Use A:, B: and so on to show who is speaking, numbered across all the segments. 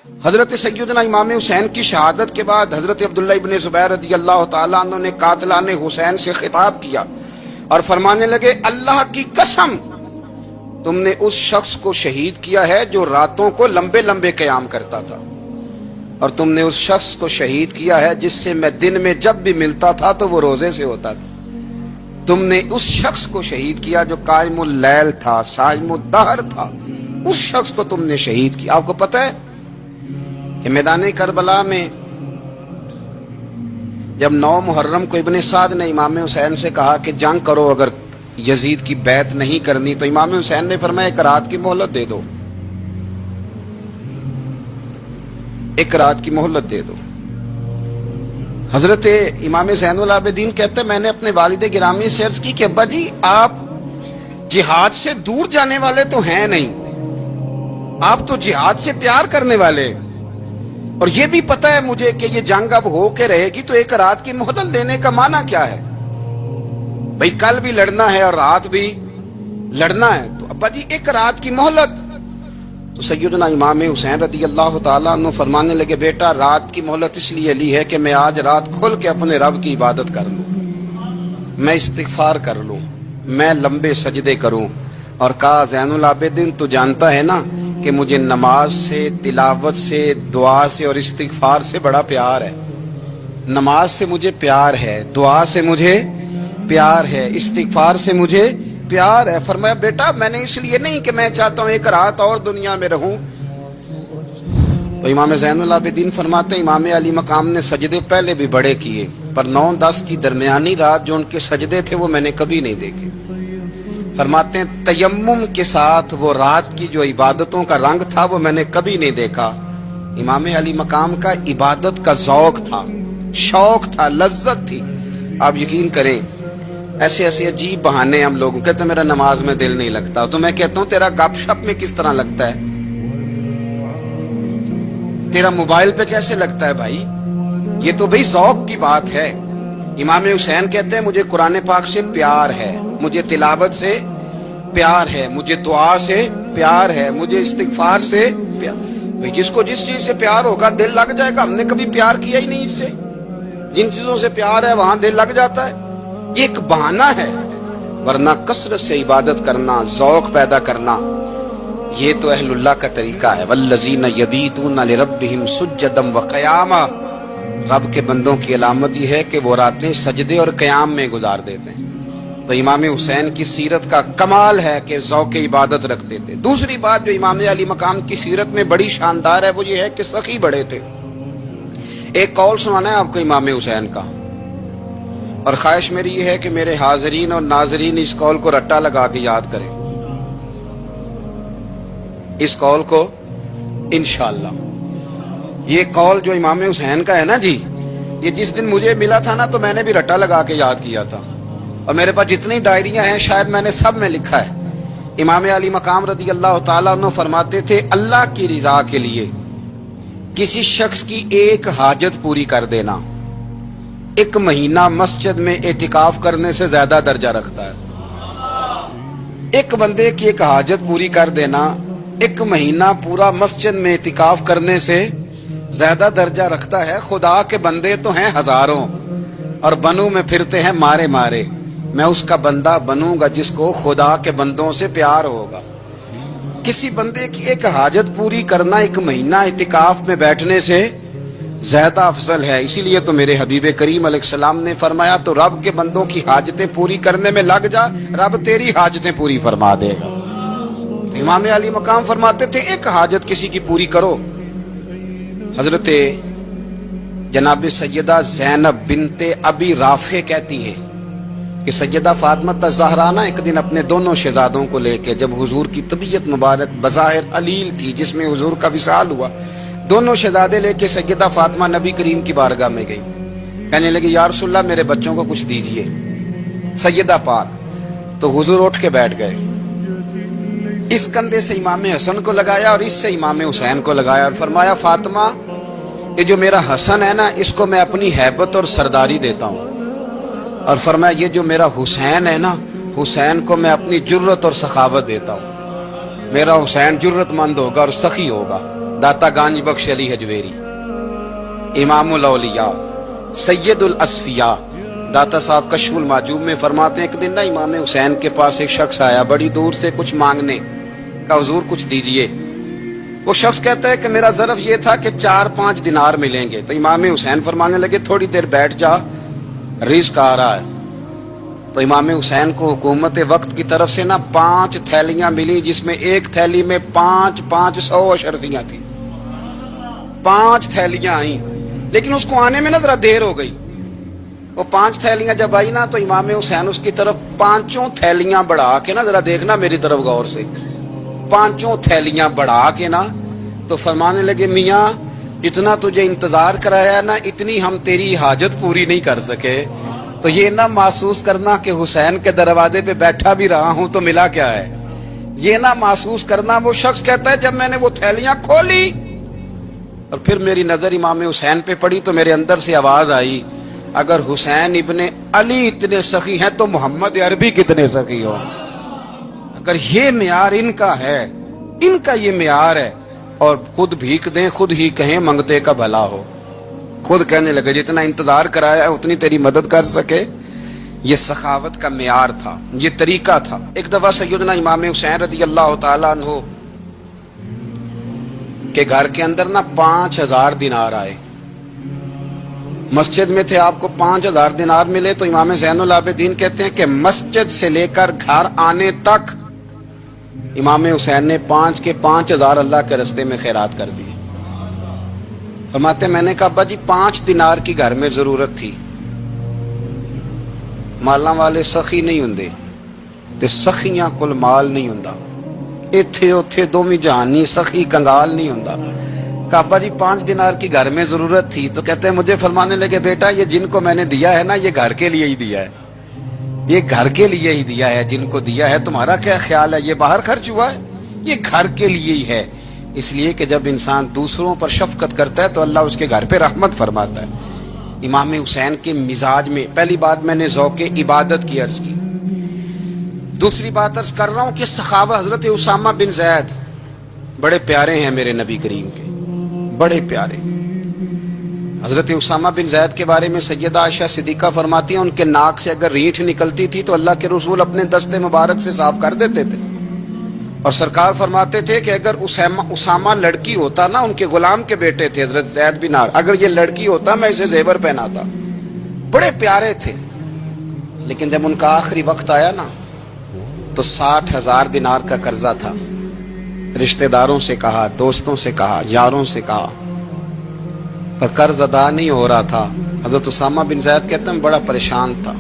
A: حضرت سیدنا امام حسین کی شہادت کے بعد حضرت عبداللہ ابن زبیر رضی اللہ تعالیٰ عنہ نے قاتلان حسین سے خطاب کیا اور فرمانے لگے اللہ کی قسم تم نے اس شخص کو شہید کیا ہے جو راتوں کو لمبے لمبے قیام کرتا تھا، اور تم نے اس شخص کو شہید کیا ہے جس سے میں دن میں جب بھی ملتا تھا تو وہ روزے سے ہوتا تھا۔ تم نے اس شخص کو شہید کیا جو قائم اللیل تھا، صائم الدہر تھا، اس شخص کو تم نے شہید کیا۔ آپ کو پتہ ہے کہ میدان کربلا میں جب 9 محرم کو ابن سعد نے امام حسین سے کہا کہ جنگ کرو، اگر یزید کی بیعت نہیں کرنی تو امام حسین نے فرمایا ایک رات کی مہلت دے دو، ایک رات کی مہلت دے دو۔ حضرت امام زین العابدین کہتے ہیں میں نے اپنے والد گرامی سے عرض کی کہ ابا جی آپ جہاد سے دور جانے والے تو ہیں نہیں، آپ تو جہاد سے پیار کرنے والے، اور یہ بھی پتہ ہے مجھے کہ یہ جنگ اب ہو کے رہے گی، تو ایک رات کی مہلت دینے کا معنی کیا ہے؟ بھئی کل بھی لڑنا ہے اور رات بھی لڑنا ہے، تو ابا جی ایک رات کی مہلت۔ تو سیدنا امام حسین رضی اللہ تعالیٰ عنہ فرمانے لگے بیٹا رات کی مہلت اس لیے لی ہے کہ میں آج رات کھل کے اپنے رب کی عبادت کر لوں، میں استغفار کر لوں، میں لمبے سجدے کروں۔ اور کہا زین العابدین تو جانتا ہے نا کہ مجھے نماز سے، تلاوت سے، دعا سے اور استغفار سے بڑا پیار ہے۔ نماز سے مجھے پیار ہے، دعا سے مجھے پیار ہے، استغفار سے مجھے پیار ہے۔ فرمایا بیٹا میں نے اس لیے نہیں کہ میں چاہتا ہوں ایک رات اور دنیا میں رہوں۔ تو امام زین العابدین فرماتے ہیں امام علی مقام نے سجدے پہلے بھی بڑے کیے، پر 9-10 کی درمیانی رات جو ان کے سجدے تھے وہ میں نے کبھی نہیں دیکھے۔ فرماتے ہیں تیمم کے ساتھ وہ رات کی جو عبادتوں کا رنگ تھا وہ میں نے کبھی نہیں دیکھا۔ امام علی مقام کا عبادت کا ذوق تھا، شوق تھا، لذت تھی۔ آپ یقین کریں ایسے ایسے عجیب بہانے ہم لوگوں کہتے ہیں میرا نماز میں دل نہیں لگتا، تو میں کہتا ہوں تیرا گپ شپ میں کس طرح لگتا ہے، تیرا موبائل پہ کیسے لگتا ہے بھائی؟ یہ تو بھائی ذوق کی بات ہے۔ امام حسین کہتے ہیں مجھے قرآن پاک سے پیار ہے، مجھے تلاوت سے پیار ہے، مجھے دعا سے پیار ہے، مجھے استغفار سے پیار۔ بھائی جس کو جس چیز سے پیار ہوگا دل لگ جائے گا۔ ہم نے کبھی پیار کیا ہی نہیں اس سے، جن چیزوں سے پیار ہے وہاں دل لگ جاتا ہے۔ یہ ایک بہانہ ہے، ورنہ کثرت سے عبادت کرنا، ذوق پیدا کرنا، یہ تو اہل اللہ کا طریقہ ہے۔ والذین یبیتون لربہم سجدا وقیاما، رب کے بندوں کی علامت یہ ہے کہ وہ راتیں سجدے اور قیام میں گزار دیتے ہیں۔ تو امام حسین کی سیرت کا کمال ہے کہ ذوق عبادت رکھتے تھے۔ دوسری بات جو امام علی مقام کی سیرت میں بڑی شاندار ہے وہ یہ ہے کہ سخی بڑے تھے۔ ایک قول سنانا ہے آپ کو امام حسین کا، اور خواہش میری یہ ہے کہ میرے حاضرین اور ناظرین اس قول کو رٹا لگا کے یاد کریں، اس قول کو انشاءاللہ۔ یہ قول جو امام حسین کا ہے نا جی، یہ جس دن مجھے ملا تھا نا تو میں نے بھی رٹا لگا کے یاد کیا تھا، اور میرے پاس جتنی ڈائریاں ہیں شاید میں نے سب میں لکھا ہے۔ امام علی مقام رضی اللہ تعالیٰ عنہ فرماتے تھے اللہ کی رضا کے لیے کسی شخص کی ایک حاجت پوری کر دینا 1 مہینہ مسجد میں اعتکاف کرنے سے زیادہ درجہ رکھتا ہے۔ ایک بندے کی ایک حاجت پوری کر دینا 1 مہینہ پورا مسجد میں اعتکاف کرنے سے زیادہ درجہ رکھتا ہے۔ خدا کے بندے تو ہیں ہزاروں اور بنوں میں پھرتے ہیں مارے مارے، میں اس کا بندہ بنوں گا جس کو خدا کے بندوں سے پیار ہوگا۔ کسی بندے کی ایک حاجت پوری کرنا 1 مہینہ اعتکاف میں بیٹھنے سے زیادہ افضل ہے۔ اسی لیے تو میرے حبیب کریم علیہ السلام نے فرمایا تو رب کے بندوں کی حاجتیں پوری کرنے میں لگ جا، رب تیری حاجتیں پوری فرما دے گا۔ امام علی مقام فرماتے تھے ایک حاجت کسی کی پوری کرو۔ حضرت جناب سیدہ زینب بنت ابی رافع کہتی ہیں کہ سیدہ فاطمہ الزہرا نا ایک دن اپنے دونوں شہزادوں کو لے کے، جب حضور کی طبیعت مبارک بظاہر علیل تھی جس میں حضور کا وصال ہوا، دونوں شہزادے لے کے سیدہ فاطمہ نبی کریم کی بارگاہ میں گئی، کہنے لگی یا رسول اللہ میرے بچوں کو کچھ دیجئے سیدہ پاک۔ تو حضور اٹھ کے بیٹھ گئے، اس کندھے سے امام حسن کو لگایا اور اس سے امام حسین کو لگایا، اور فرمایا فاطمہ یہ جو میرا حسن ہے نا اس کو میں اپنی ہیبت اور سرداری دیتا ہوں، اور فرمایا یہ جو میرا حسین ہے نا حسین کو میں اپنی جرت اور سخاوت دیتا ہوں، میرا حسین جرت مند ہوگا اور سخی ہوگا۔ दाता गांज बख्श अली हजवेरी, इमामुल औलिया, सैयदुल असफिया। दाता साहब कशफुल माजूब में फरमाते हैं, एक दिन ना इमाम हुसैन के पास एक शख्स आया बड़ी दूर से कुछ मांगने का, हुजूर कुछ दीजिए। वो शख्स कहता है कि मेरा ज़र्फ ये था कि 4-5 दिनार मिलेंगे। तो इमाम हुसैन फरमाने लगे थोड़ी देर बैठ जा, रिज़्क आ रहा है। तो इमाम हुसैन को हुकूमत वक्त की तरफ से ना 5 थैलियां मिली, जिसमें एक थैली में 500 अशरफियां थी। 5 थैलियां आई, लेकिन उसको आने में ना जरा देर हो गई। वो 5 थैलियां जब आई ना, तो इमाम हुसैन उसकी तरफ 5 थैलियां बढ़ा के ना, जरा देखना मेरी तरफ गौर से, 5 थैलियां बढ़ा के ना, तो फरमाने लगे मियाँ जितना तुझे इंतजार कराया ना, इतनी हम तेरी हाजत पूरी नहीं कर सके। तो ये ना महसूस करना कि हुसैन के दरवाजे पे बैठा भी रहा हूं तो मिला क्या है, ये ना महसूस करना। वो शख्स कहता है जब मैंने वो थैलियां खोली और फिर मेरी नजर इमाम हुसैन पे पड़ी, तो मेरे अंदर से आवाज आई, अगर हुसैन इब्ने अली इतने सखी हैं तो मोहम्मद अरबी कितने सखी हो। अगर ये मियार इनका है, इनका ये मियार है, और खुद भीख दें खुद ही कहें मंगते का भला हो, खुद कहने लगे जितना इंतजार कराया है उतनी तेरी मदद कर सके। ये सखावत का मियार था, ये तरीका था। एक दफा सैयदना इमाम हुसैन रज़ी अल्लाह तआला अन्हु के घर के अंदर ना 5000 दिनार आए। मस्जिद में थे, आपको 5000 दिनार मिले। तो इमाम ज़ैनुल आबिदीन कहते हैं कि मस्जिद से लेकर घर आने तक इमाम हुसैन ने 5 के 5000 अल्लाह के रस्ते में खैरात कर दिए। फरमाते मैंने कहा अब्बा जी 5 दिनार की घर में जरूरत थी, माला वाले सखी नहीं हुंदे ते सखियां कुल माल नहीं हुंदा, इत्थे उथे दोमी जहानी सखी कंगाल नहीं हुंदा। कहा अब्बा जी 5 दिनार की घर में जरूरत थी। तो कहते हैं मुझे फरमाने लगे बेटा ये जिनको मैंने दिया है ना, ये घर के लिए ही दिया है, ये घर के लिए ही दिया है। जिनको दिया है तुम्हारा क्या ख्याल है, ये बाहर खर्च हुआ है, ये घर के लिए ही है। इसलिए कि जब इंसान दूसरों पर शफकत करता है तो अल्लाह उसके घर पे रहमत फरमाता है। इमाम हुसैन के मिजाज में पहली बात मैंने ज़ौक़े इबादत की अर्ज की। दूसरी बात अर्ज कर रहा हूं कि सहाबा हजरत उसामा बिन ज़ैद बड़े प्यारे हैं मेरे नबी करीम के, बड़े प्यारे। हजरत उसामा बिन ज़ैद के बारे में सैयदा आयशा सिद्दीक़ा फरमाती हैं उनके नाक से अगर रीठ निकलती थी तो अल्लाह के रसूल अपने दस्ते मुबारक से साफ कर देते थे। और सरकार फरमाते थे कि अगर उसामा लड़की होता ना, उनके गुलाम के बेटे थे हजरत ज़ैद बिन हार, अगर ये लड़की होता मैं इसे जेवर पहनाता। बड़े प्यारे थे। लेकिन जब उनका आखिरी वक्त आया ना, तो 60,000 दिनार का कर्जा था। रिश्तेदारों से कहा, दोस्तों से कहा, यारों से कहा, पर कर्ज अदा नहीं हो रहा था। हजरत उसामा बिन ज़ैद कहते हैं बड़ा परेशान था।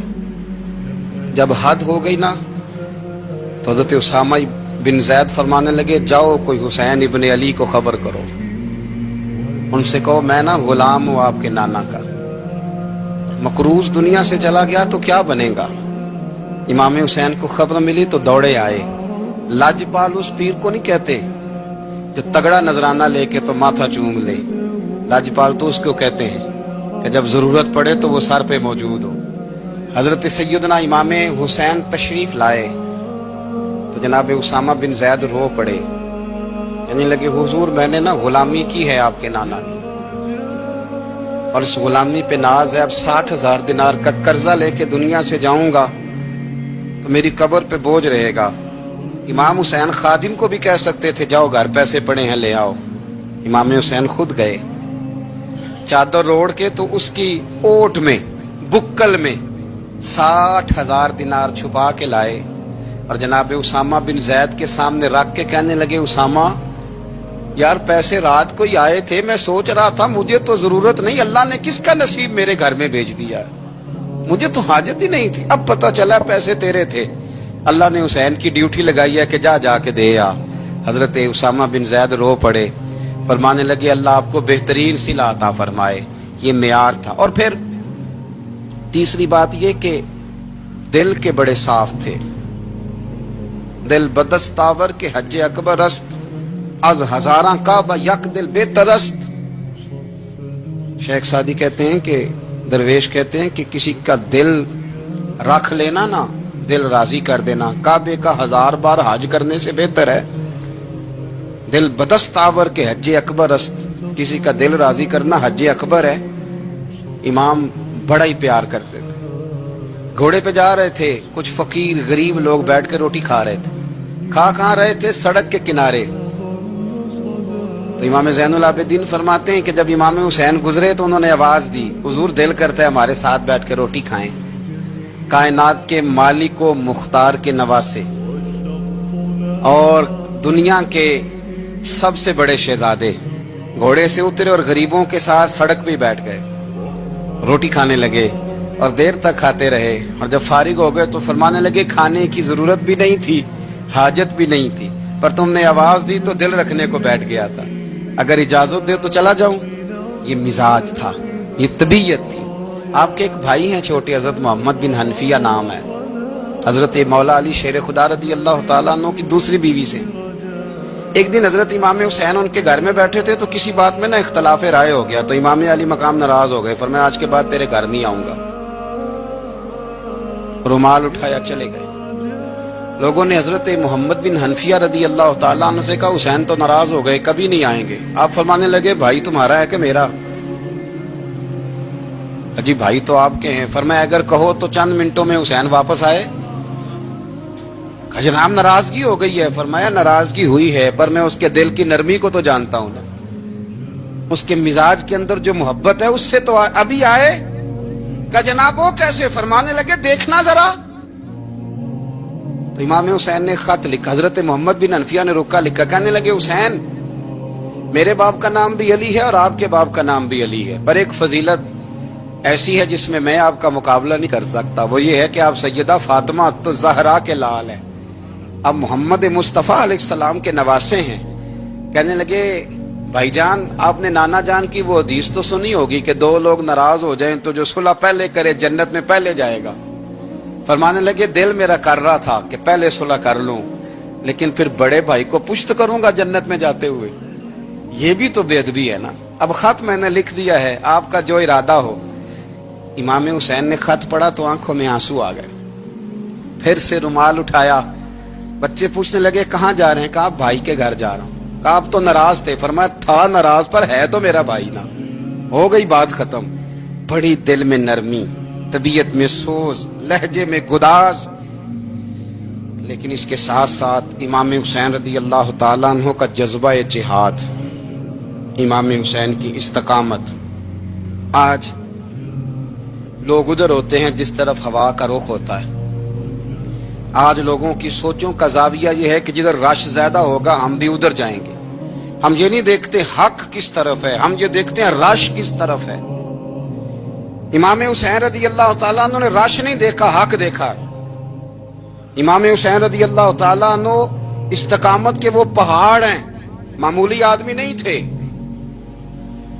A: जब हद हो गई ना, तो हजरत उसामा बिन ज़ैद फरमाने लगे जाओ कोई हुसैन इब्ने अली को खबर करो, उनसे कहो मैं ना गुलाम हूं आपके नाना का, मकरूज दुनिया से चला गया तो क्या बनेगा। इमाम हुसैन को खबर मिली तो दौड़े आए। लाजपाल उस पीर को नहीं कहते जो तगड़ा नजराना लेके तो माथा चूम ले, लाजपाल तो उसको कहते हैं कि जब जरूरत पड़े तो वो सर पे मौजूद हो। हजरत सैयदना इमाम हुसैन तशरीफ लाए तो जनाब उसामा बिन ज़ैद रो पड़े, कहने लगे हुजूर मैंने ना गुलामी की है आपके नाना की, और इस गुलामी पे नाज है। अब 60,000 दिनार का कर्जा लेके दुनिया से जाऊंगा तो मेरी कब्र पे बोझ रहेगा। इमाम हुसैन खादिम को भी कह सकते थे जाओ घर पैसे पड़े हैं ले आओ। इमाम हुसैन खुद गए, चादर ओढ़ के तो उसकी ओट में बुक्कल में 60,000 दिनार छुपा के लाए और जनाब उसामा बिन ज़ैद के सामने रख के कहने लगे उसामा यार पैसे रात को ही आए थे, मैं सोच रहा था मुझे तो जरूरत नहीं, अल्लाह ने किसका नसीब मेरे घर में भेज दिया, मुझे तो हाजत ही नहीं थी, अब पता चला पैसे तेरे थे। अल्लाह ने हुसैन की ड्यूटी लगाई है कि जा जाके दे आ। हजरत उसामा बिन ज़ैद रो पड़े, फरमाने लगे अल्लाह आपको बेहतरीन सिला अता फरमाए। ये मेयार था। और फिर तीसरी बात ये कि दिल के बड़े साफ थे। दिल बदस्तावर के हज अकबर अस्त अज हजारा काबा यक दिल बेतरस्त। शेख सादी कहते हैं कि दरवेश कहते हैं कि किसी का दिल रख लेना ना, दिल राजी कर देना, काबे का 1000 बार हज करने से बेहतर है। दिल बदस्तावर के हज अकबर अस्त, किसी का दिल राजी करना हज अकबर है। इमाम बड़ा ही प्यार करते थे। घोड़े पे जा रहे थे, कुछ फकीर गरीब लोग बैठ के रोटी खा रहे थे। खा कहाँ रहे थे? सड़क के किनारे। तो इमाम ज़ैनुल आबिदीन फरमाते हैं कि जब इमाम हुसैन गुजरे तो उन्होंने आवाज दी, हुजूर दिल करता है हमारे साथ बैठ के रोटी खाएं। कायनात के मालिक व मुख्तार के नवासे और दुनिया के सबसे बड़े शहजादे घोड़े से उतरे और गरीबों के साथ सड़क पे बैठ गए, रोटी खाने लगे और देर तक खाते रहे। और जब फारिग हो गए तो फरमाने लगे खाने की जरूरत भी नहीं थी, हाजत भी नहीं थी, पर तुमने आवाज दी तो दिल रखने को बैठ गया था। अगर इजाजत दे तो चला जाऊं। ये मिजाज था, ये तबीयत थी। आपके एक भाई हैं छोटे, हजरत मोहम्मद बिन हनफिया नाम है, हजरत मौला अली शेर खुदा रदी अल्लाह तआला अन्हु की दूसरी बीवी से। एक दिन हजरत इमाम हुसैन उनके घर में बैठे थे तो किसी बात में ना इख्तलाफ राय हो गया, तो इमाम अली मकाम नाराज हो गए, फरमाया आज के बाद तेरे घर नहीं आऊंगा। रुमाल उठाया चले गए। लोगों ने हजरत मोहम्मद बिन हनफिया रदी अल्लाह तआला अन्हु से कहा हुसैन तो नाराज हो गए, कभी नहीं आएंगे। आप फरमाने लगे भाई तुम्हारा है कि मेरा? अजी भाई तो आपके हैं। फरमाया अगर कहो तो चंद मिनटों में हुसैन वापस आए। जनाब नाराजगी हो गई है। फरमाया नाराजगी हुई है, पर मैं उसके दिल की नरमी को तो जानता हूं ना, उसके मिजाज के अंदर जो मोहब्बत है उससे तो अभी आए। क्या जनाब वो कैसे? फरमाने लगे देखना जरा। तो इमाम हुसैन ने खत लिखा, हजरत मोहम्मद बिन हनफिया ने रुका लिखा, कहने लगे हुसैन मेरे बाप का नाम भी अली है और आपके बाप का नाम भी अली है, पर एक फजीलत ऐसी है जिसमें मैं आपका मुकाबला नहीं कर सकता। वो ये है कि आप सैयदा फातिमा तो ज़हरा के लाल है, अब मोहम्मद मुस्तफ़ा अलैहिस्सलाम के नवासे हैं। कहने लगे भाईजान आपने नाना जान की वो हदीस तो सुनी होगी कि दो लोग नाराज हो जाएं तो जो सुलह पहले करे जन्नत में पहले जाएगा। फरमाने लगे दिल मेरा कर रहा था कि पहले सुलह कर लूं, लेकिन फिर बड़े भाई को पुश्त करूंगा जन्नत में जाते हुए, ये भी तो बेअदबी है ना। अब खत मैंने लिख दिया है, आपका जो इरादा हो। इमाम हुसैन ने खत पढ़ा तो आंखों में आंसू आ गए। फिर से रुमाल उठाया। बच्चे पूछने लगे कहाँ जा रहे हैं? कहा भाई के घर जा रहा हूं। कहा आप तो नाराज थे। फरमाया था नाराज, पर है तो मेरा भाई ना। हो गई बात खत्म। बड़ी दिल में नरमी, तबीयत में सोज, लहजे में गुदास, लेकिन इसके साथ साथ इमाम हुसैन रदी अल्लाह तआला अन्हु का जज्बा जिहाद, इमाम हुसैन की इस्तकामत। आज लोग उधर होते हैं जिस तरफ हवा का रुख होता है। आज लोगों की सोचों का जाविया यह है कि जिधर रश ज्यादा होगा हम भी उधर जाएंगे। हम ये नहीं देखते हक किस तरफ है, हम ये देखते हैं रश किस तरफ है। इमाम हुसैन रदी अल्लाह तआला अन्हु ने रश नहीं देखा, हक देखा। इमाम हुसैन रदी अल्लाह तआला अन्हु इस्तकामत के वो पहाड़ हैं, मामूली आदमी नहीं थे।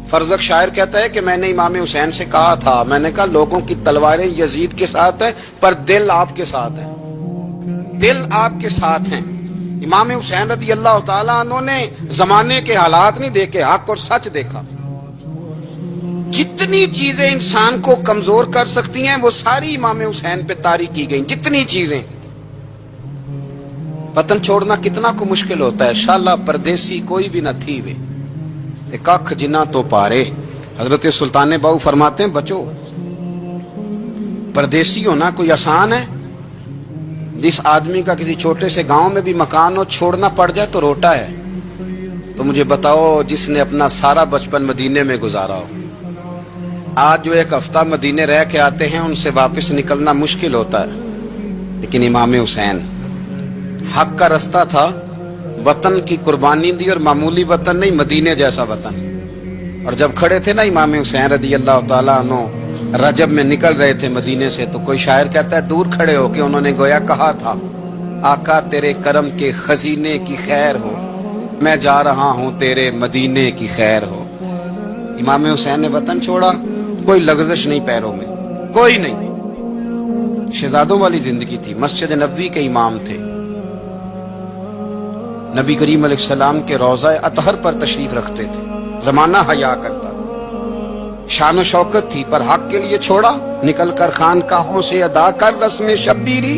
A: फरजक शायर कहता है कि मैंने इमाम हुसैन से कहा था, मैंने कहा लोगों की तलवारें यजीद के साथ है पर दिल आपके साथ है, दिल आपके साथ हैं। इमाम हुसैन रदी अल्लाह तआला अन्हु ने जमाने के हालात नहीं देखे, हक और सच देखा। जितनी चीजें इंसान को कमजोर कर सकती हैं वो सारी इमाम हुसैन पे तारी की गई। जितनी चीजें, वतन छोड़ना कितना को मुश्किल होता है। शाला परदेसी कोई भी न थी वे ते कख जिन्ना तो पारे। हजरत सुल्तान बाहू फरमाते हैं बचो, परदेसी होना कोई आसान है? जिस आदमी का किसी छोटे से गांव में भी मकान हो छोड़ना पड़ जाए तो रोटा है। तो मुझे बताओ जिसने अपना सारा बचपन मदीने में गुजारा हो, आज जो एक हफ्ता मदीने रह के आते हैं उनसे वापस निकलना मुश्किल होता है। लेकिन इमाम हुसैन हक का रास्ता था, वतन की कुर्बानी दी, और मामूली वतन नहीं, मदीने जैसा वतन। और जब खड़े थे ना इमाम हुसैन रदी अल्लाह तआला अन्हु रजब में निकल रहे थे मदीने से, तो कोई शायर कहता है दूर खड़े होके उन्होंने गोया कहा था आका तेरे करम के खजीने की खैर हो, मैं जा रहा हूं तेरे मदीने की खैर हो। इमाम हुसैन ने वतन छोड़ा, कोई लग़ज़श नहीं पैरों में, कोई नहीं। शहजादों वाली जिंदगी थी। मस्जिद नबवी के इमाम थे, नबी करीम अलैहिस्सलाम के रोज़ा अतहर पर तशरीफ रखते थे। जमाना हया करता, शान शौकत थी, पर हक के लिए छोड़ा। निकल कर खानकाहों से अदा कर रस्म शब्बीरी।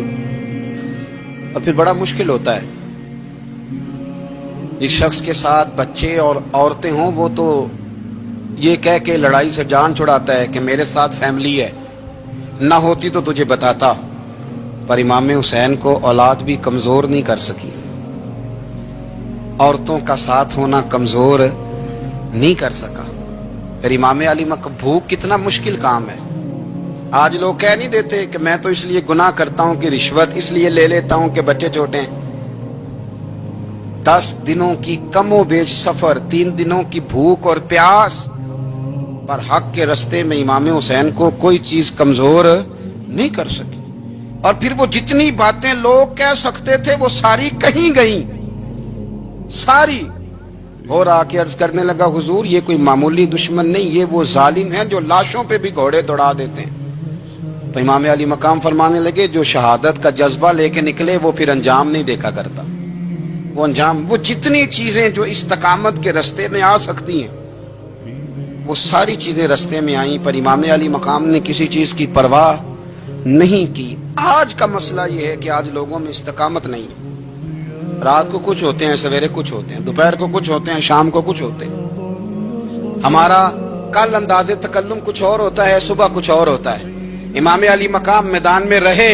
A: और फिर बड़ा मुश्किल होता है جس شخص کے ساتھ بچے اور عورتیں ہوں وہ تو یہ کہہ کے لڑائی سے جان چھڑاتا ہے کہ میرے ساتھ فیملی ہے، نہ ہوتی تو تجھے بتاتا، پر امام حسین کو اولاد بھی کمزور نہیں کر سکی، عورتوں کا ساتھ ہونا کمزور نہیں کر سکا۔ پھر امام علی مکہ بھوک کتنا مشکل کام ہے۔ آج لوگ کہہ نہیں دیتے کہ میں تو اس لیے گناہ کرتا ہوں کہ رشوت اس لیے لے لیتا ہوں کہ بچے چھوٹے ہیں۔ 10 دنوں کی کم و بیش سفر، 3 دنوں کی بھوک اور پیاس، پر حق کے رستے میں امام حسین کو کوئی چیز کمزور نہیں کر سکی۔ اور پھر وہ جتنی باتیں لوگ کہہ سکتے تھے وہ ساری کہیں گئیں، ساری۔ اور آ کے عرض کرنے لگا حضور یہ کوئی معمولی دشمن نہیں، یہ وہ ظالم ہیں جو لاشوں پہ بھی گھوڑے دوڑا دیتے ہیں۔ تو امام علی مقام فرمانے لگے جو شہادت کا جذبہ لے کے نکلے وہ پھر انجام نہیں دیکھا کرتا۔ وہ انجام، وہ جتنی چیزیں جو استقامت کے رستے میں آ سکتی ہیں وہ ساری چیزیں رستے میں آئیں، پر امام علی مقام نے کسی چیز کی پرواہ نہیں کی۔ آج کا مسئلہ یہ ہے کہ آج لوگوں میں استقامت نہیں ہے۔ رات کو کچھ ہوتے ہیں، سویرے کچھ ہوتے ہیں، دوپہر کو کچھ ہوتے ہیں، شام کو کچھ ہوتے ہیں۔ ہمارا کل انداز تکلم کچھ اور ہوتا ہے، صبح کچھ اور ہوتا ہے۔ امام علی مقام میدان میں رہے،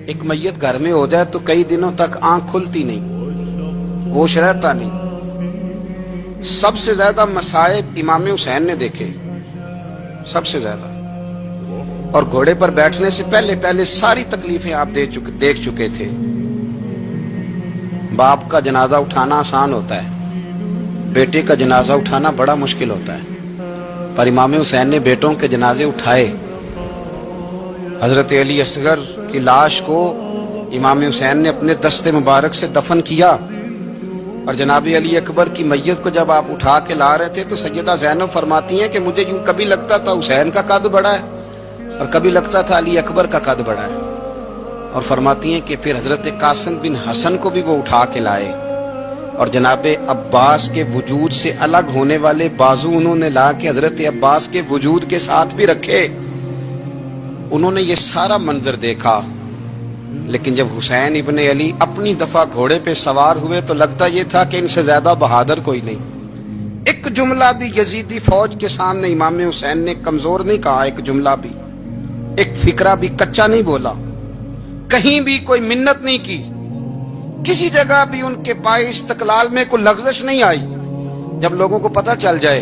A: ایک میت گھر میں ہو جائے تو کئی دنوں تک آنکھ کھلتی نہیں، ہوش رہتا نہیں۔ سب سے زیادہ مصائب امام حسین نے دیکھے، سب سے زیادہ، اور گھوڑے پر بیٹھنے سے پہلے ساری تکلیفیں آپ دیکھ چکے تھے۔ باپ کا جنازہ اٹھانا آسان ہوتا ہے، بیٹے کا جنازہ اٹھانا بڑا مشکل ہوتا ہے، پر امام حسین نے بیٹوں کے جنازے اٹھائے۔ حضرت علی اصغر کی لاش کو امام حسین نے اپنے دست مبارک سے دفن کیا، اور جناب علی اکبر کی میت کو جب آپ اٹھا کے لا رہے تھے تو سیدہ زینب فرماتی ہیں کہ مجھے یوں کبھی لگتا تھا حسین کا قد بڑا ہے اور کبھی لگتا تھا علی اکبر کا قد بڑا ہے، اور فرماتی ہیں کہ پھر حضرت قاسم بن حسن کو بھی وہ اٹھا کے لائے، اور جناب عباس کے وجود سے الگ ہونے والے بازو انہوں نے لا کے حضرت عباس کے وجود کے ساتھ بھی رکھے۔ انہوں نے یہ سارا منظر دیکھا، لیکن جب حسین ابن علی اپنی دفعہ گھوڑے پہ سوار ہوئے تو لگتا یہ تھا کہ ان سے زیادہ بہادر کوئی نہیں۔ ایک جملہ بھی یزیدی فوج کے سامنے امام حسین نے کمزور نہیں کہا، ایک جملہ بھی، ایک فکرہ بھی کچا نہیں بولا، کہیں بھی کوئی منت نہیں کی، کسی جگہ بھی ان کے پائے استقلال میں کوئی لغزش نہیں آئی۔ جب لوگوں کو پتہ چل جائے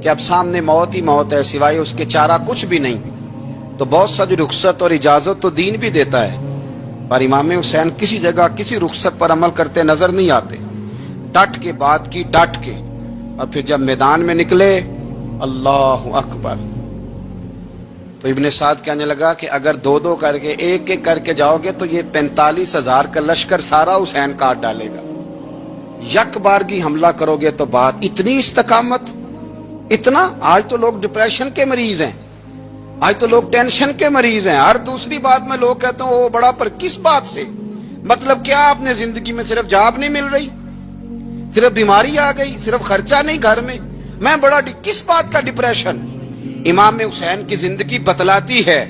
A: کہ اب سامنے موت ہی موت ہے، سوائے اس کے چارہ کچھ بھی نہیں، تو بہت ساری رخصت اور اجازت تو دین بھی دیتا ہے، پر امام حسین کسی جگہ کسی رخصت پر عمل کرتے نظر نہیں آتے، ڈٹ کے بات کی، ڈٹ کے۔ اور پھر جب میدان میں نکلے، اللہ اکبر، تو ابن سعد کہنے لگا کہ اگر 2 کر کے، ایک کر کے جاؤ گے تو یہ 45,000 کا لشکر سارا حسین کاٹ ڈالے گا، یک بارگی حملہ کرو گے تو بات۔ اتنی استقامت، اتنا۔ آج تو لوگ ڈپریشن کے مریض ہیں، آج تو لوگ ٹینشن کے مریض ہیں، ہر دوسری بات میں لوگ کہتے ہیں وہ بڑا، پر کس بات سے؟ مطلب کیا آپ نے زندگی میں صرف جاب نہیں مل رہی، صرف بیماری آ گئی، صرف خرچہ نہیں گھر میں بڑا، کس بات کا ڈپریشن؟ امام حسین کی زندگی بتلاتی ہے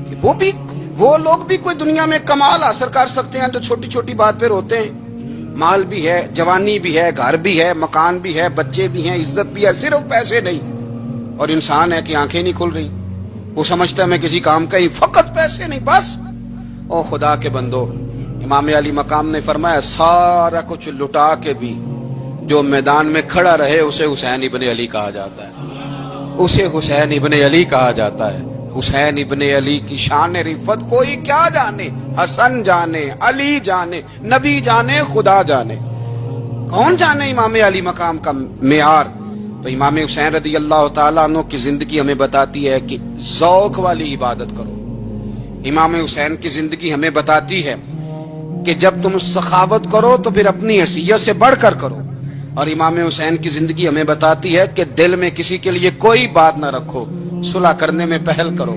A: کہ وہ لوگ بھی کوئی دنیا میں کمال حاصل کر سکتے ہیں جو چھوٹی چھوٹی بات پہ روتے ہیں۔ مال بھی ہے، جوانی بھی ہے، گھر بھی ہے، مکان بھی ہے، بچے بھی ہیں، عزت بھی ہے، صرف پیسے نہیں۔ اور انسان ہے کہ آنکھیں نہیں کھل رہی، وہ سمجھتا ہے میں کسی کام کا ہی، فقط پیسے نہیں بس۔ او خدا کے بندو، امام علی مقام نے فرمایا سارا کچھ لٹا کے بھی جو میدان میں کھڑا رہے اسے حسین ابن علی کہا جاتا ہے، اسے حسین ابن علی کہا جاتا ہے۔ حسین ابن علی کی شان رفت کوئی کیا جانے، حسن جانے، علی جانے، نبی جانے، خدا جانے، کون جانے امام علی مقام کا معیار۔ تو امام حسین رضی اللہ تعالیٰ عنہ کی زندگی ہمیں بتاتی ہے کہ ذوق والی عبادت کرو۔ امام حسین کی زندگی ہمیں بتاتی ہے کہ جب تم سخاوت کرو تو پھر اپنی حیثیت سے بڑھ کر کرو، اور امام حسین کی زندگی ہمیں بتاتی ہے کہ دل میں کسی کے لیے کوئی بات نہ رکھو، صلح کرنے میں پہل کرو،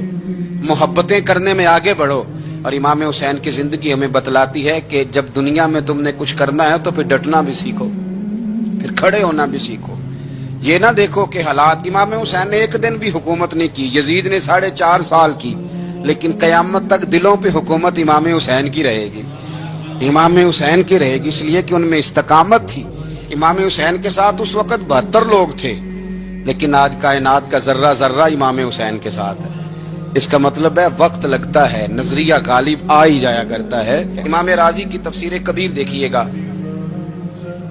A: محبتیں کرنے میں آگے بڑھو۔ اور امام حسین کی زندگی ہمیں بتلاتی ہے کہ جب دنیا میں تم نے کچھ کرنا ہے تو پھر ڈٹنا بھی سیکھو، پھر کھڑے ہونا بھی سیکھو۔ یہ نہ دیکھو کہ حالات، امام حسین نے ایک دن بھی حکومت نہیں کی، یزید نے 4.5 سال کی، لیکن قیامت تک دلوں پہ حکومت امام حسین کی رہے گی۔ इमाम हुसैन की रहेगी, इसलिए कि उनमें इस्तकामत थी। इमाम हुसैन के साथ उस वक्त 72 लोग थे, लेकिन आज कायनात का जर्रा जर्रा इमाम हुसैन के साथ है। इसका मतलब है वक्त लगता है, नजरिया गालिब आ ही जाया करता है। इमाम राजी की तफसीर कबीर देखिएगा।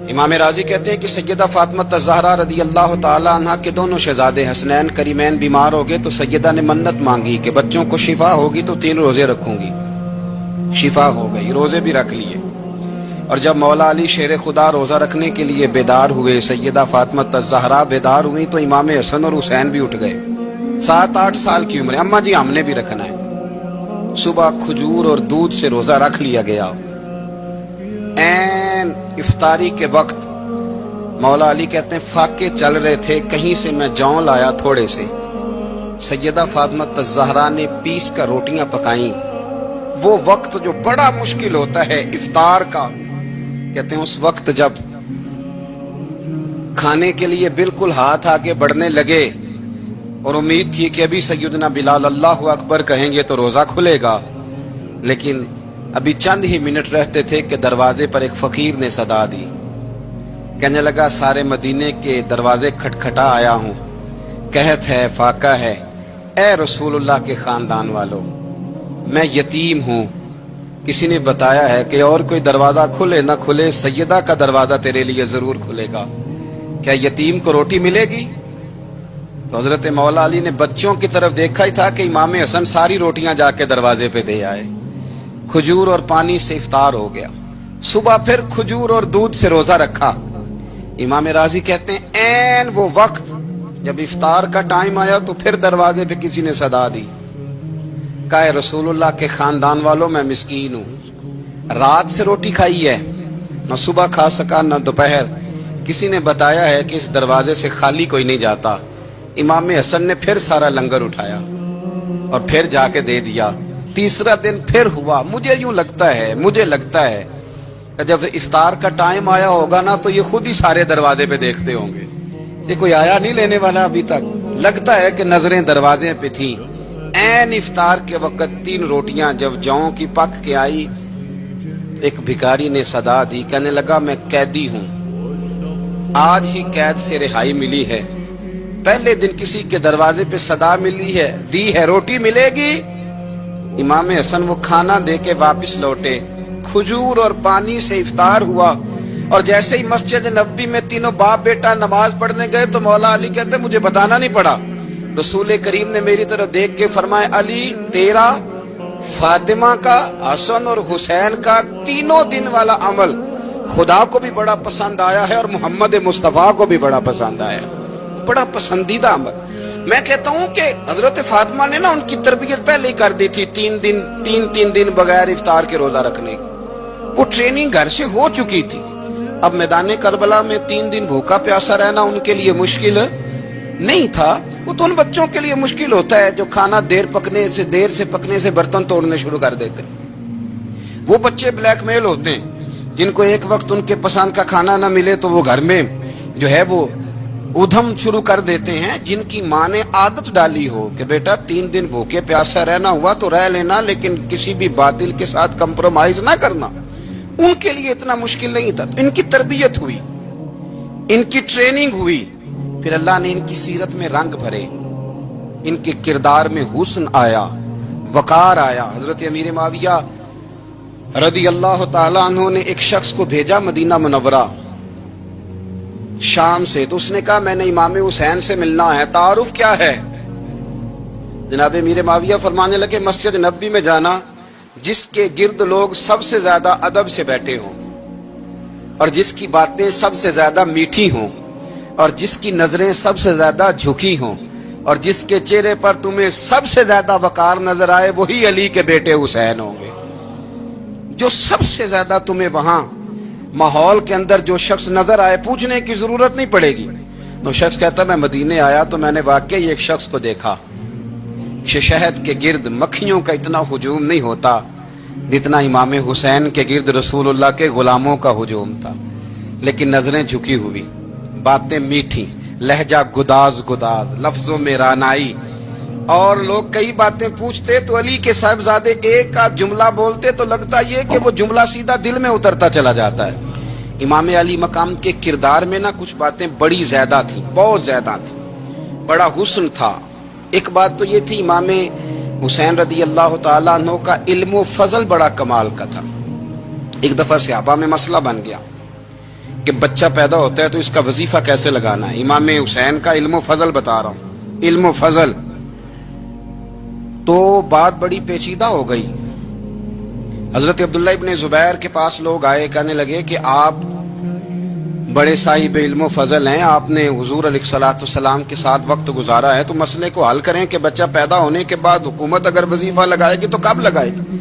A: इमाम राजी कहते हैं कि सैयदा फातिमा ज़हरा रदी अल्लाह ताला अन्हा के दोनों शहजादे हसनैन करीमैन बीमार हो गए तो सैयदा ने मन्नत मांगी कि बच्चों को शिफा होगी तो 3 रोजे रखूंगी। शिफा हो गई, रोजे भी रख लिए। और जब मौला अली शेर खुदा रोजा रखने के लिए बेदार हुए, सैयदा फातिमा ज़हरा बेदार हुई तो इमाम हसन और हुसैन भी उठ गए। 7-8 साल की उम्र, अम्मा जी हमने भी रखना है। सुबह खजूर और दूध से रोजा रख लिया गया। ऐन इफ्तारी के वक्त मौला अली कहते हैं फाके चल रहे थे, कहीं से मैं जौ लाया थोड़े से। सैयदा फातिमा ज़हरा ने पीस कर रोटियां पकाई। वो वक्त जो बड़ा मुश्किल होता है इफ्तार का, कहते हैं उस वक्त जब खाने के लिए बिल्कुल हाथ आगे बढ़ने लगे और उम्मीद थी कि अभी सैयदना बिलाल अल्लाहु अकबर कहेंगे तो रोजा खुलेगा, लेकिन अभी चंद ही मिनट रहते थे कि दरवाजे पर एक फकीर ने सदा दी। कहने लगा सारे मदीने के दरवाजे खटखटा आया हूं, कहत है फाका है, ए रसूलुल्लाह के खानदान वालों, मैं यतीम हूं। किसी ने बताया है कि और कोई दरवाजा खुले ना खुले, सैयदा का दरवाजा तेरे लिए जरूर खुलेगा। क्या यतीम को रोटी मिलेगी? तो हजरत मौला अली ने बच्चों की तरफ देखा ही था कि इमाम हसन सारी रोटियां जाके दरवाजे पे दे आए। खजूर और पानी से इफ्तार हो गया। सुबह फिर खजूर और दूध से रोजा रखा। इमाम राजी कहते हैं ऐन वो वक्त जब इफ्तार का टाइम आया तो फिर दरवाजे पे किसी ने सदा दी। कहा रसूलुल्लाह के खानदान वालों, मैं मिस्कीन हूं, रात से रोटी खाई है, न सुबह खा सका न दोपहर। किसी ने बताया है कि इस दरवाजे से खाली कोई नहीं जाता। इमाम हसन ने फिर सारा लंगर उठाया और फिर जाके दे दिया। तीसरा दिन फिर हुआ। मुझे लगता है जब इफ्तार का टाइम आया होगा ना तो ये खुद ही सारे दरवाजे पे देखते होंगे, ये कोई आया नहीं लेने वाला अभी तक। लगता है कि नजरें दरवाजे पे थी। ऐन इफ्तार के वक्त 3 रोटियां जब जौ की पक के आई, एक भिखारी ने सदा दी। कहने लगा मैं कैदी हूं, आज ही कैद से रिहाई मिली है। पहले दिन किसी के दरवाजे पे सदा मिली है, दी है रोटी मिलेगी। इमाम हसन वो खाना दे के वापिस लौटे। खजूर और पानी से इफ्तार हुआ और जैसे ही मस्जिद नबी में तीनों बाप बेटा नमाज पढ़ने गए तो मौला अली कहते मुझे बताना नहीं पड़ा। रसूल करीम ने मेरी तरफ देख के फरमाया, अली तेरा, फातिमा का, हसन और हुसैन का 3 दिन वाला अमल खुदा को भी बड़ा पसंद आया है और मोहम्मद मुस्तफा को भी बड़ा पसंद आया, बड़ा पसंदीदा अमल। मैं कहता हूं कि हजरत फातिमा ने ना उनकी तरबियत पहले ही कर दी थी। 3 दिन बगैर इफ्तार के रोजा रखने की वो ट्रेनिंग घर से हो चुकी थी। अब मैदान करबला में 3 दिन भूखा प्यासा रहना उनके लिए मुश्किल नहीं था। वो तो उन बच्चों के लिए मुश्किल होता है जो खाना देर से पकने से बर्तन तोड़ने शुरू कर देते। वो बच्चे ब्लैकमेल होते हैं जिनको एक वक्त उनके पसंद का खाना ना मिले तो वो घर में जो है वो उधम शुरू कर देते हैं। जिनकी माँ ने आदत डाली हो कि बेटा 3 दिन भूखे प्यासा रहना हुआ तो रह लेना, लेकिन किसी भी बातिल के साथ कंप्रोमाइज ना करना, उनके लिए इतना मुश्किल नहीं था। तो इनकी तरबियत हुई, इनकी ट्रेनिंग हुई, फिर अल्लाह ने इनकी सीरत में रंग भरे, इनके किरदार में हुस्न आया, वकार आया। हजरत अमीर माविया रदी अल्लाह ताला अन्हु ने एक शख्स को भेजा मदीना मुनव्वरा शाम से, तो उसने कहा मैंने इमाम हुसैन से मिलना है, तारुफ क्या है? जनाब अमीर माविया फरमाने लगे मस्जिद नबी में जाना जिसके गिर्द लोग सबसे ज्यादा अदब से बैठे हों और जिसकी बातें सबसे ज्यादा मीठी हों और जिसकी नजरें सबसे ज्यादा झुकी हों और जिसके चेहरे पर तुम्हें सबसे ज्यादा वकार नजर आए, वही अली के बेटे हुसैन होंगे। जो सबसे ज्यादा तुम्हें वहां माहौल के अंदर जो शख्स नजर आए, पूछने की जरूरत नहीं पड़ेगी। तो शख्स कहता मैं मदीने आया तो मैंने वाकई एक शख्स को देखा, शहद के गिर्द मक्खियों का इतना हुजूम नहीं होता जितना इमाम हुसैन के गिर्द रसूलुल्लाह के गुलामों का हुजूम था। लेकिन नजरें झुकी हुई, बातें मीठी, लहजा गुदाज गुदाज, लफ्जों में रानाई, اور لوگ کئی باتیں پوچھتے تو علی کے صاحبزادے ایک آدھ جملہ بولتے تو لگتا یہ کہ وہ جملہ سیدھا دل میں اترتا چلا جاتا ہے۔ امام علی مقام کے کردار میں نا کچھ باتیں بڑی زیادہ تھیں، بہت زیادہ تھیں، بڑا حسن تھا۔ ایک بات تو یہ تھی، امام حسین رضی اللہ تعالیٰ عنہ کا علم و فضل بڑا کمال کا تھا۔ ایک دفعہ صحابہ میں مسئلہ بن گیا کہ بچہ پیدا ہوتا ہے تو اس کا وظیفہ کیسے لگانا ہے۔ امام حسین کا علم و فضل بتا رہا ہوں، علم و فضل۔ تو بات بڑی پیچیدہ ہو گئی۔ حضرت عبداللہ ابن زبیر کے پاس لوگ آئے، کہنے لگے کہ آپ بڑے صاحب علم و فضل ہیں، آپ نے حضور علیہ الصلوۃ والسلام کے ساتھ وقت گزارا ہے، تو مسئلے کو حل کریں کہ بچہ پیدا ہونے کے بعد حکومت اگر وظیفہ لگائے گی تو کب لگائے گی۔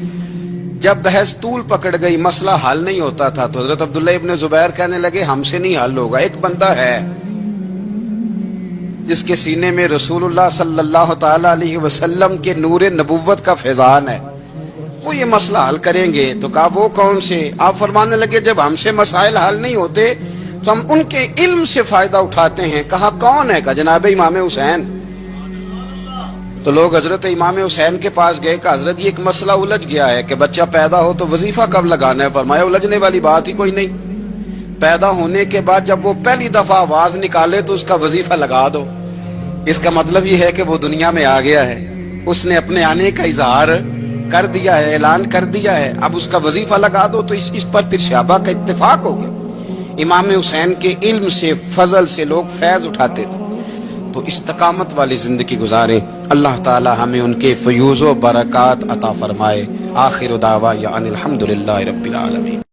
A: جب بحث طول پکڑ گئی، مسئلہ حل نہیں ہوتا تھا، تو حضرت عبداللہ ابن زبیر کہنے لگے ہم سے نہیں حل ہوگا، ایک بندہ ہے جس کے سینے میں رسول اللہ صلی اللہ تعالی علیہ وسلم کے نور نبوت کا فیضان ہے، وہ یہ مسئلہ حل کریں گے۔ تو کہا وہ کون سے؟ آپ فرمانے لگے جب ہم سے مسائل حل نہیں ہوتے تو ہم ان کے علم سے فائدہ اٹھاتے ہیں۔ کہا کون ہے؟ کہا جناب امام حسین۔ تو لوگ حضرت امام حسین کے پاس گئے کہ حضرت یہ ایک مسئلہ الجھ گیا ہے کہ بچہ پیدا ہو تو وظیفہ کب لگانا ہے۔ فرمایا الجھنے والی بات ہی کوئی نہیں، پیدا ہونے کے بعد جب وہ پہلی دفعہ آواز نکالے تو اس کا وظیفہ لگا دو۔ اس کا مطلب یہ ہے کہ وہ دنیا میں آ گیا ہے، اس نے اپنے آنے کا اظہار کر دیا ہے، اعلان کر دیا ہے، اب اس کا وظیفہ لگا دو۔ تو اس پر پھر صحابہ کا اتفاق ہو گیا۔ امام حسین کے علم سے، فضل سے لوگ فیض اٹھاتے تھے۔ تو استقامت والی زندگی گزاریں، اللہ تعالی ہمیں ان کے فیوز و برکات عطا فرمائے۔ آخر دعوانا ان الحمدللہ رب العالمین۔